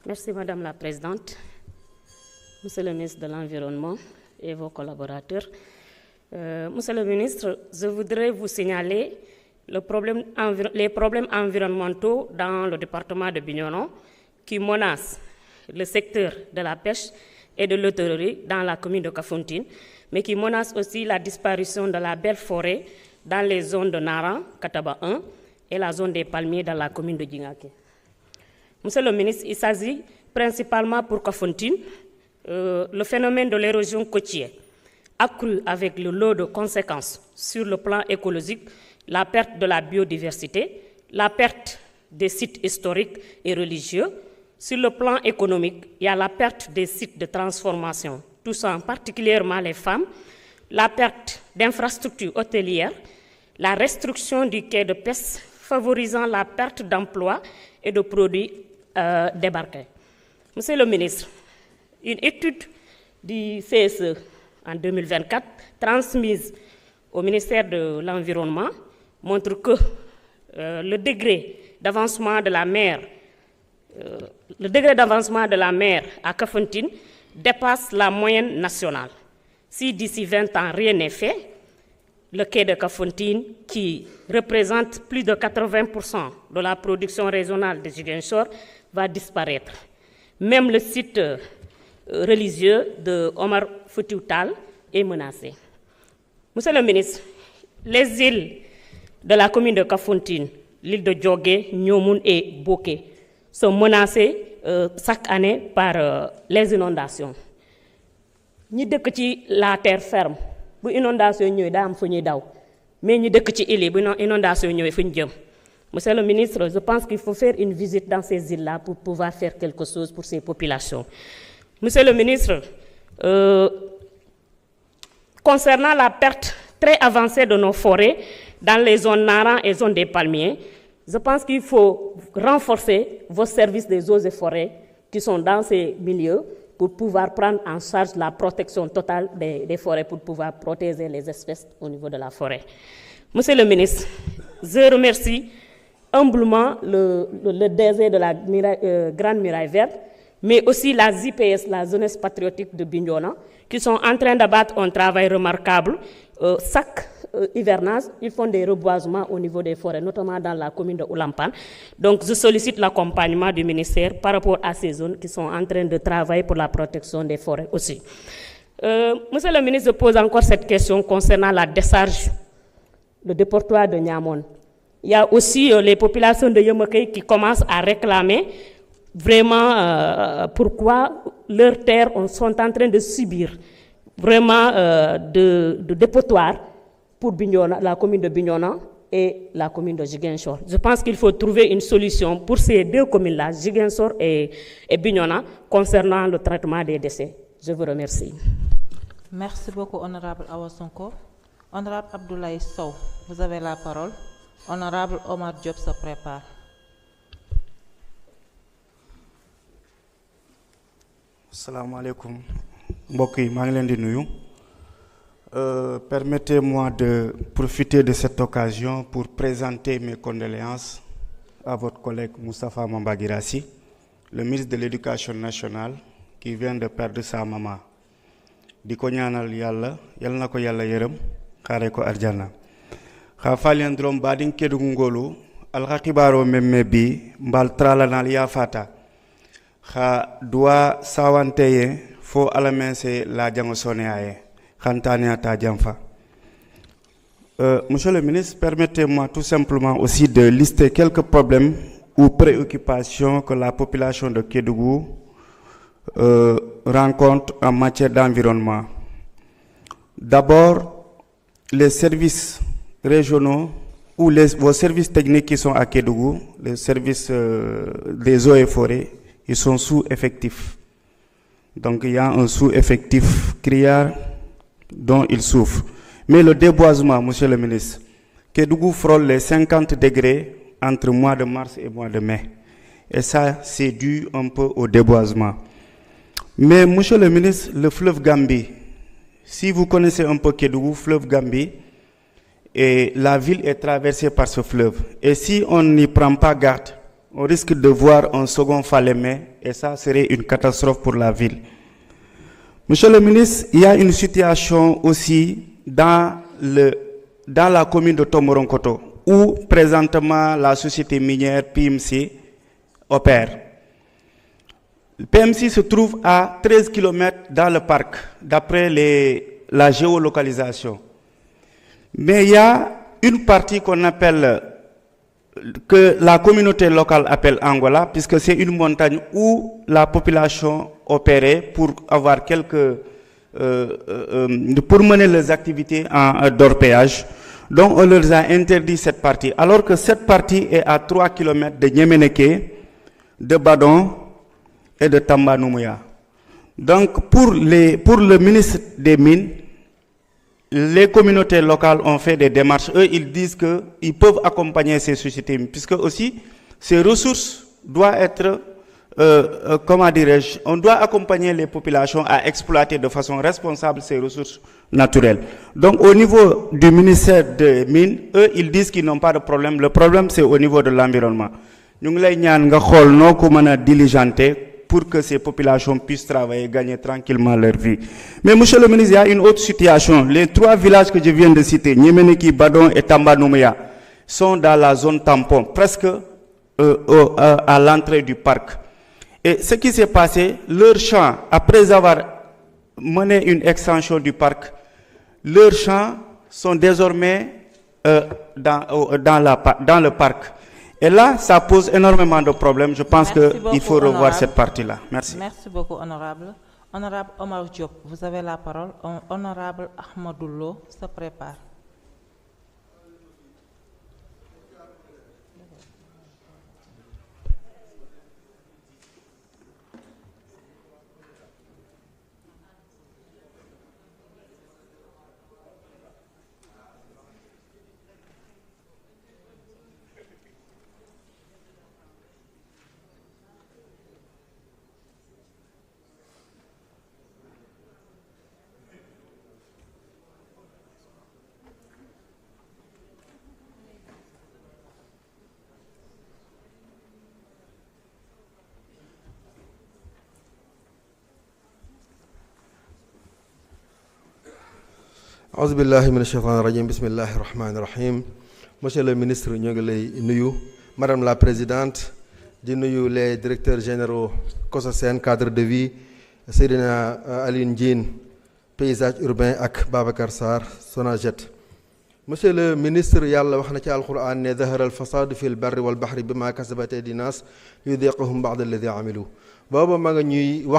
Merci Madame la Présidente, Monsieur le ministre de l'Environnement et vos collaborateurs. Monsieur le ministre, je voudrais vous signaler les problèmes environnementaux dans le département de Bignona qui menacent le secteur de la pêche et de l'hôtellerie dans la commune de Kafountine, mais qui menacent aussi la disparition de la belle forêt dans les zones de Nara, Kataba 1 et la zone des palmiers dans la commune de Djingake. Monsieur le ministre, il s'agit principalement pour Kafountine, le phénomène de l'érosion côtière accru avec le lot de conséquences sur le plan écologique, la perte de la biodiversité, la perte des sites historiques et religieux. Sur le plan économique, il y a la perte des sites de transformation, touchant particulièrement les femmes, la perte d'infrastructures hôtelières, la restriction du quai de pêche favorisant la perte d'emplois et de produits débarqués. Monsieur le ministre, une étude du CSE en 2024 transmise au ministère de l'Environnement montre que le degré d'avancement de la mer à Kafountine dépasse la moyenne nationale. Si d'ici 20 ans rien n'est fait, le quai de Kafountine, qui représente plus de 80% de la production régionale de Ziguinchor, va disparaître. Même le site religieux de Omar Foutiyou Tall est menacé. Monsieur le ministre, les îles de la commune de Kafountine, l'île de Djogé, Nyomoun et Boké, sont menacées chaque année par les inondations. Ñi dëkk ci la terre ferme bu inondation ñëwee daa am fu ñuy daw mais ñi dëkk ci île bu inondation ñëwee fu ñu jëm. Monsieur le ministre, je pense qu'il faut faire une visite dans ces îles-là pour pouvoir faire quelque chose pour ces populations. Monsieur le ministre, concernant la perte très avancée de nos forêts dans les zones Nara et zones des palmiers, je pense qu'il faut renforcer vos services des eaux et forêts qui sont dans ces milieux pour pouvoir prendre en charge la protection totale des forêts, pour pouvoir protéger les espèces au niveau de la forêt. Monsieur le ministre, je remercie humblement le DG de la Grande Muraille Verte, mais aussi la ZIPS, la Jeunesse Patriotique de Bignona, qui sont en train d'abattre un travail remarquable. Chaque hivernage, ils font des reboisements au niveau des forêts, notamment dans la commune de Oulampan. Donc, je sollicite l'accompagnement du ministère par rapport à ces zones qui sont en train de travailler pour la protection des forêts aussi. Monsieur le ministre, je pose encore cette question concernant la décharge, le déportoir de Niamone. Il y a aussi les populations de Yomokei qui commencent à réclamer vraiment pourquoi leurs terres sont en train de subir vraiment de dépotoirs pour Bignona, la commune de Bignona et la commune de Ziguinchor. Je pense qu'il faut trouver une solution pour ces deux communes-là, Ziguinchor et Bignona, concernant le traitement des déchets. Je vous remercie. Merci beaucoup, Honorable Awa Sonko. Honorable Abdoulaye Sow, vous avez la parole. Honorable Omar Diop se prépare. Assalamu alaikum. Mbokk yi maa ngi leen di nuyu. Permettez-moi de profiter de cette occasion pour présenter mes condoléances à votre collègue Moustapha Mamba Guirassy, le ministre de l'Éducation nationale, qui vient de perdre sa maman. Di ko ñaanal Yàlla, yal na ko Yàlla yërëm, xaare ko arjana. Xa falien drom badin kedu ngolu, alxa xibaro memme bi, mbal tralanal ya fata. Xa doa sawanteye fo alamense la jango soneaye. Monsieur le ministre, permettez-moi tout simplement aussi de lister quelques problèmes ou préoccupations que la population de Kédougou rencontre en matière d'environnement. D'abord, les services régionaux ou vos services techniques qui sont à Kédougou, les services des eaux et forêts, ils sont sous-effectifs. Donc il y a un sous-effectif criard dont il souffre. Mais le déboisement, monsieur le ministre, Kédougou frôle les 50 degrés entre mois de mars et mois de mai. Et ça, c'est dû un peu au déboisement. Mais monsieur le ministre, le fleuve Gambie, si vous connaissez un peu Kédougou, fleuve Gambie, et la ville est traversée par ce fleuve. Et si on n'y prend pas garde, on risque de voir un second Falémé et ça serait une catastrophe pour la ville. Monsieur le ministre, il y a une situation aussi dans la commune de Tomoronkoto où présentement la société minière PMC opère. Le PMC se trouve à 13 km dans le parc, d'après la géolocalisation. Mais il y a une partie qu'on appelle, que la communauté locale appelle Angola, puisque c'est une montagne où la population opérait pour avoir pour mener les activités d'orpaillage. Donc on leur a interdit cette partie. Alors que cette partie est à 3 km de Nyemeneke, de Badon et de Tamba Nouméa. Donc pour le ministre des Mines, les communautés locales ont fait des démarches. Eux, ils disent qu'ils peuvent accompagner ces sociétés, puisque aussi ces ressources doivent être, on doit accompagner les populations à exploiter de façon responsable ces ressources naturelles. Donc au niveau du ministère des Mines, eux, ils disent qu'ils n'ont pas de problème. Le problème, c'est au niveau de l'environnement. Nous voulons diligenter pour que ces populations puissent travailler et gagner tranquillement leur vie. Mais monsieur le ministre, il y a une autre situation. Les 3 villages que je viens de citer, Nyemeneki, Badon et Tamba Nouméa, sont dans la zone tampon, presque à l'entrée du parc. Et ce qui s'est passé, leurs champs, après avoir mené une extension du parc, leurs champs sont désormais dans le parc. Et là, ça pose énormément de problèmes. Je pense qu'il faut revoir cette partie-là. Merci. Merci beaucoup, honorable. Honorable Omar Diop, vous avez la parole. Honorable Ahmadoullo se prépare. Auzu billahi minash shaitanir rajim. Bismillahir rahmanir rahim. Monsieur le ministre, ñu ngi lay nuyu. Madame la présidente, di nuyu les directeurs généraux COSOSEN cadre de vie, Seydina Aline Diène paysage urbain ak Babacar Sarr Sonaget. Monsieur le ministre, yàlla wax na ci alquran ne zahara al fasad fil barri wal bahri bima kasabat aydin nas yudiquhum ba'da alladhi amilu. Booba ma nga ñuy